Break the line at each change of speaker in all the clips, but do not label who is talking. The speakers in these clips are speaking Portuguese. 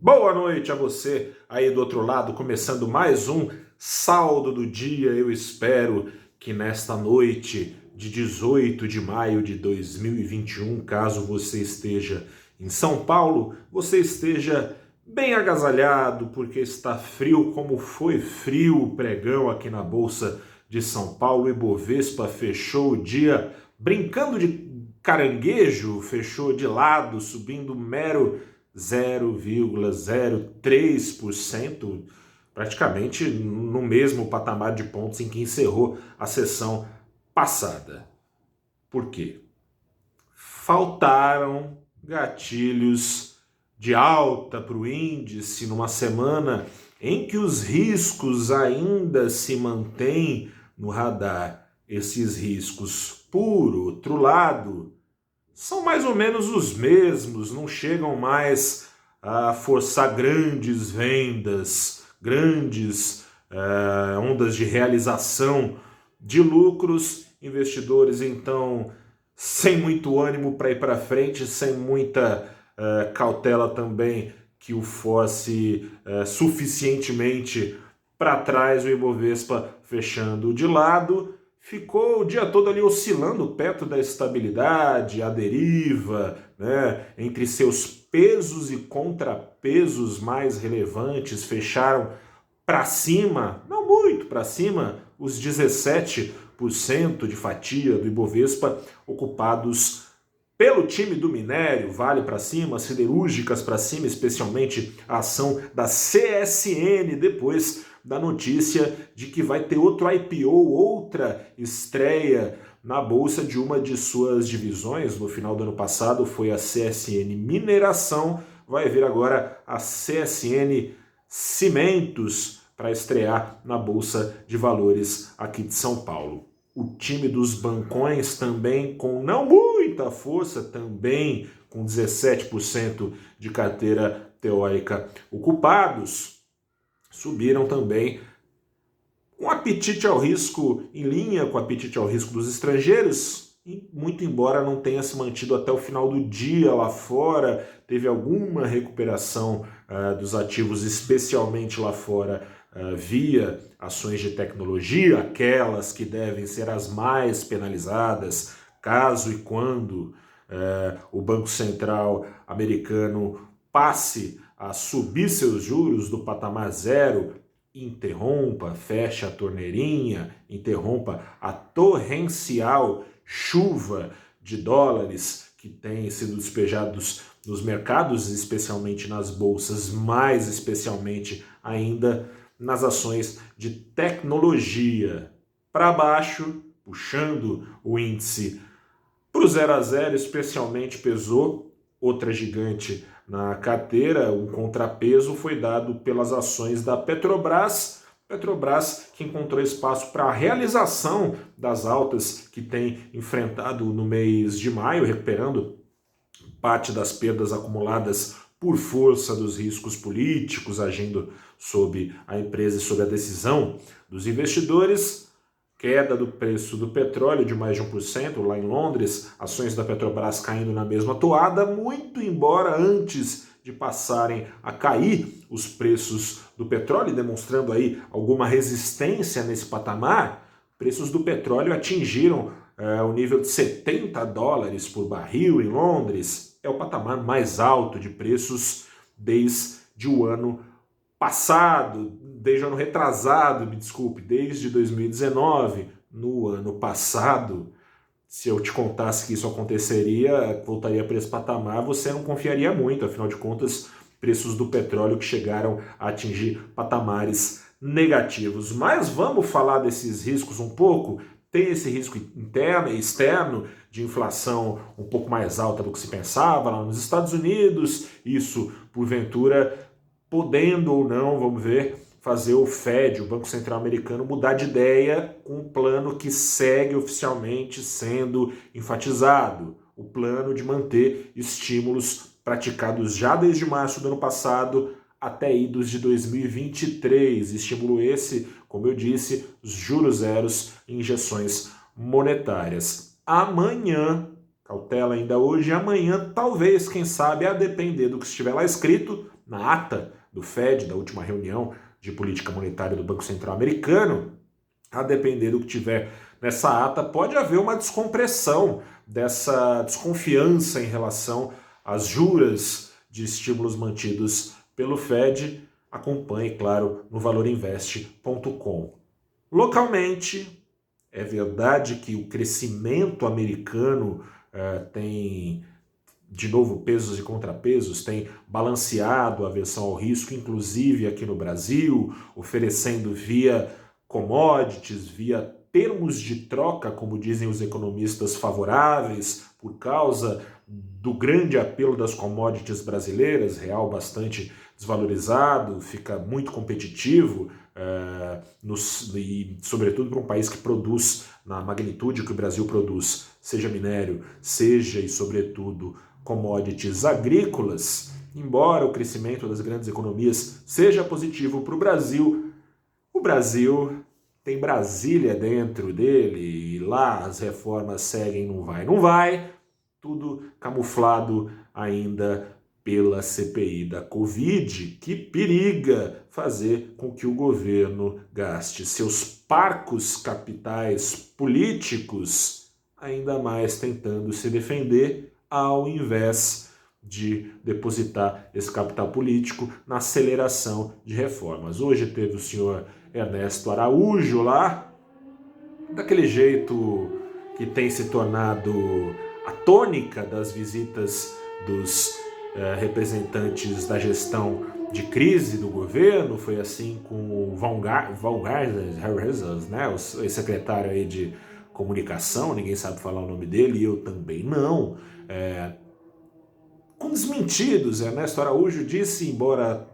Boa noite a você aí do outro lado, começando mais um saldo do dia. Eu espero que nesta noite de 18 de maio de 2021, caso você esteja em São Paulo, você esteja bem agasalhado, porque está frio, como foi frio o pregão aqui na Bolsa de São Paulo. O Ibovespa fechou o dia brincando de caranguejo, fechou de lado, subindo mero 0,03%, praticamente no mesmo patamar de pontos em que encerrou a sessão passada. Por quê? Faltaram gatilhos de alta para o índice numa semana em que os riscos ainda se mantêm no radar. Esses riscos, por outro lado, são mais ou menos os mesmos, não chegam mais a forçar grandes vendas, grandes ondas de realização de lucros. Investidores, então, sem muito ânimo para ir para frente, sem muita cautela também que o force suficientemente para trás, o Ibovespa fechando de lado. Ficou o dia todo ali oscilando perto da estabilidade, a deriva, né, entre seus pesos e contrapesos mais relevantes, fecharam para cima, não muito para cima, os 17% de fatia do Ibovespa ocupados pelo time do minério. Vale para cima, siderúrgicas para cima, especialmente a ação da CSN, depois da notícia de que vai ter outro IPO, outra estreia na bolsa de uma de suas divisões. No final do ano passado foi a CSN Mineração, vai vir agora a CSN Cimentos para estrear na Bolsa de Valores aqui de São Paulo. O time dos bancões também com não muita força, também com 17% de carteira teórica ocupados, subiram também com apetite ao risco em linha com o apetite ao risco dos estrangeiros, e muito embora não tenha se mantido até o final do dia lá fora, teve alguma recuperação dos ativos, especialmente lá fora, via ações de tecnologia, aquelas que devem ser as mais penalizadas, caso e quando o Banco Central americano passe a subir seus juros do patamar zero, interrompa, feche a torneirinha, interrompa a torrencial chuva de dólares que tem sido despejados nos mercados, especialmente nas bolsas, mais especialmente ainda nas ações de tecnologia. Para baixo, puxando o índice para o 0 a 0, especialmente pesou outra gigante na carteira. Um contrapeso foi dado pelas ações da Petrobras. Petrobras que encontrou espaço para a realização das altas que tem enfrentado no mês de maio, recuperando parte das perdas acumuladas por força dos riscos políticos agindo sobre a empresa e sobre a decisão dos investidores. Queda do preço do petróleo de mais de 1% lá em Londres, ações da Petrobras caindo na mesma toada, muito embora antes de passarem a cair os preços do petróleo, demonstrando aí alguma resistência nesse patamar, preços do petróleo atingiram o nível de $70 por barril em Londres. É o patamar mais alto de preços desde o ano passado, desde o ano retrasado, me desculpe, desde 2019. No ano passado, se eu te contasse que isso aconteceria, voltaria para esse patamar, você não confiaria muito, afinal de contas, preços do petróleo que chegaram a atingir patamares negativos. Mas vamos falar desses riscos um pouco. Tem esse risco interno e externo de inflação um pouco mais alta do que se pensava lá nos Estados Unidos, isso, porventura, podendo ou não, vamos ver, fazer o Fed, o Banco Central Americano, mudar de ideia com um plano que segue oficialmente sendo enfatizado. O plano de manter estímulos praticados já desde março do ano passado até idos de 2023. Estímulo esse, como eu disse, os juros zeros e injeções monetárias. Amanhã, cautela ainda hoje, amanhã talvez, quem sabe, a depender do que estiver lá escrito, na ata do Fed, da última reunião de política monetária do Banco Central Americano, a depender do que tiver nessa ata, pode haver uma descompressão dessa desconfiança em relação às juras de estímulos mantidos pelo Fed. Acompanhe, claro, no valorinvest.com. Localmente, é verdade que o crescimento americano tem, de novo, pesos e contrapesos, tem balanceado a aversão ao risco, inclusive aqui no Brasil, oferecendo via commodities, via termos de troca, como dizem os economistas, favoráveis, por causa do grande apelo das commodities brasileiras, real bastante desvalorizado, fica muito competitivo, e sobretudo para um país que produz na magnitude que o Brasil produz, seja minério, seja e sobretudo commodities agrícolas. Embora o crescimento das grandes economias seja positivo para o Brasil tem Brasília dentro dele e lá as reformas seguem, não vai, tudo camuflado ainda pela CPI da Covid, que periga fazer com que o governo gaste seus parcos capitais políticos ainda mais tentando se defender, ao invés de depositar esse capital político na aceleração de reformas. Hoje teve o senhor Ernesto Araújo lá, daquele jeito que tem se tornado a tônica das visitas dos representantes da gestão de crise do governo. Foi assim com o Van Gaal, né, o secretário aí de comunicação, ninguém sabe falar o nome dele, e eu também não. Com desmentidos, Ernesto Araújo disse, embora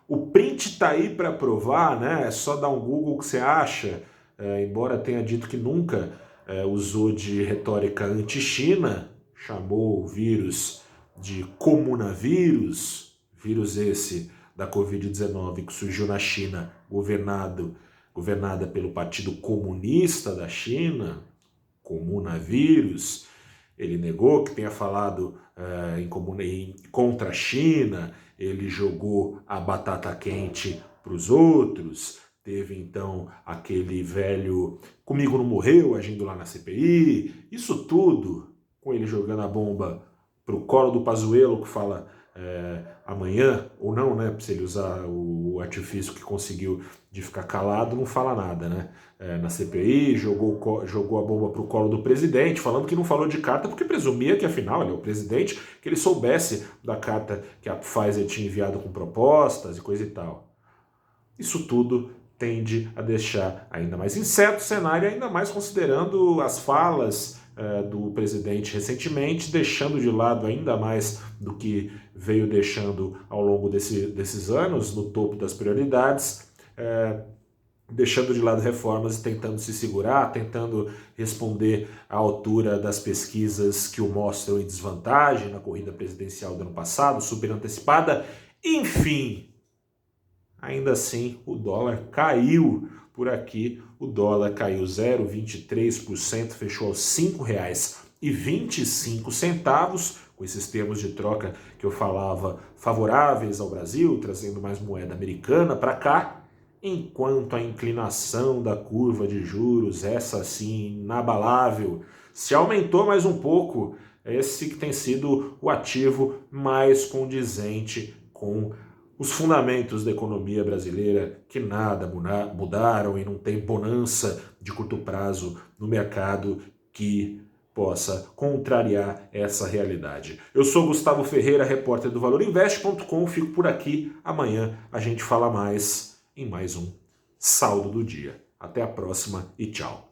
o print está aí para provar, né, é só dar um Google que você acha, embora tenha dito que nunca usou de retórica anti-China, chamou o vírus de comunavírus, vírus esse da Covid-19 que surgiu na China, governada pelo Partido Comunista da China, comunavírus. Ele negou que tenha falado contra a China, ele jogou a batata quente para os outros, teve então aquele velho comigo não morreu agindo lá na CPI, isso tudo com ele jogando a bomba para o colo do Pazuello, que fala amanhã, ou não, né, se ele usar o artifício que conseguiu de ficar calado, não fala nada, né? Na CPI, jogou a bomba para o colo do presidente, falando que não falou de carta porque presumia que, afinal, ele é o presidente, que ele soubesse da carta que a Pfizer tinha enviado com propostas e coisa e tal. Isso tudo tende a deixar ainda mais incerto o cenário, ainda mais considerando as falas do presidente recentemente, deixando de lado ainda mais do que veio deixando ao longo desses anos, no topo das prioridades, deixando de lado reformas e tentando se segurar, tentando responder à altura das pesquisas que o mostram em desvantagem na corrida presidencial do ano passado, super antecipada. Enfim, ainda assim o dólar caiu por aqui, o dólar caiu 0,23%, fechou aos R$ 5,25, com esses termos de troca que eu falava favoráveis ao Brasil, trazendo mais moeda americana para cá, enquanto a inclinação da curva de juros, essa sim inabalável, se aumentou mais um pouco, esse que tem sido o ativo mais condizente com os fundamentos da economia brasileira, que nada mudaram e não tem bonança de curto prazo no mercado que possa contrariar essa realidade. Eu sou Gustavo Ferreira, repórter do valorinvest.com, fico por aqui. Amanhã a gente fala mais em mais um Saldo do Dia. Até a próxima e tchau.